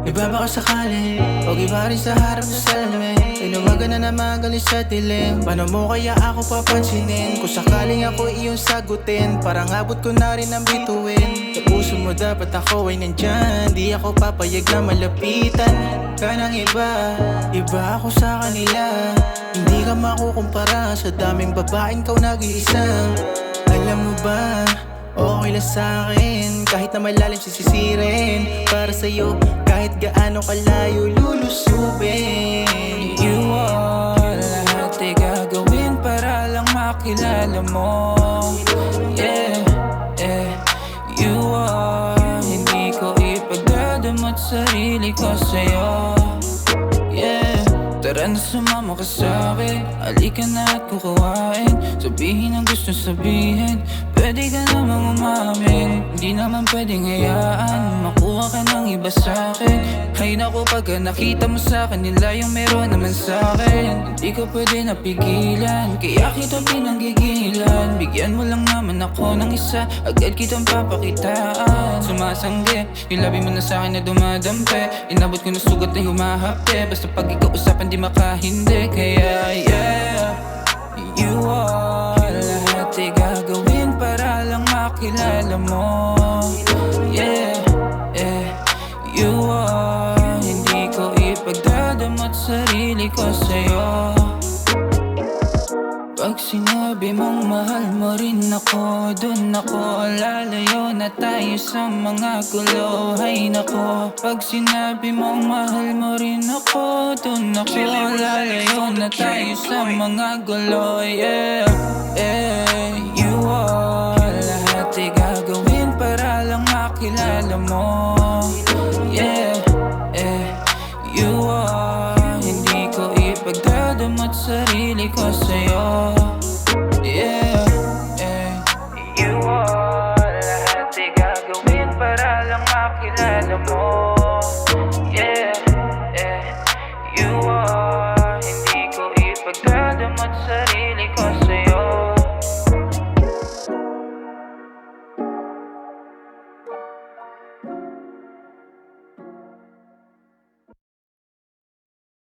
Iba baka sakali, o iba rin sa harap sa salamin. Inuwagan na naman galing sa dilim. Paano mo kaya ako papansinin? Kung sakaling ako iyong sagutin, parang abot ko na rin ang bituin. Sa puso mo dapat ako ay nandyan. Di ako papayag na malapitan ka ng iba. Iba ako sa kanila, hindi ka makukumpara sa daming babaeng kau nag-iisa. Alam mo ba, okay lang sa'kin kahit na malalim sisisirin. Para sa'yo kahit gaano kalayo lulusubin. You are lahat ay gagawin para lang makilala mo. Yeah, yeah. You are, hindi ko ipagdadamot sarili ko sa'yo. Yeah, tara na sumama ka sa'kin. Halika na at kukuhain. Sabihin ang gusto sabihin. Pwede ka namang umamin. Hindi naman pwedeng hayaan makuha ka ng iba sa'kin. Ay naku, pagka nakita mo sa kanila yung meron naman sa'kin, hindi ko pwede napigilan, kaya kita pinanggigilan. Bigyan mo lang naman ako ng isa, agad kitang papakitaan. Sumasangge, yung labi mo na sa'kin na dumadampi. Inabot ko na sugat na humahapte. Basta pag ikaw usapan di makahindi. Kaya yeah, you are, lahat ay gagawin para lang makilala mo. Yeah, yeah, you are, hindi ko ipagdadamot sarili ko sa'yo. Pag sinabi mong mahal mo rin ako, dun ako lalayo na tayo sa mga gulo. Ay nako, pag sinabi mong mahal mo rin ako, dun ako lalayo na tayo sa mga gulo. Yeah, yeah, you are, lahat ay gagawin para lang makilala mo. Yeah, yeah, you are, hindi ko ipagdadamot sarili ko sa'yo. Yeah, yeah, you are, lahat ay gagawin para lang makilala mo. Yeah, yeah, you are, hindi ko ipagdadamot sarili ko sa'yo.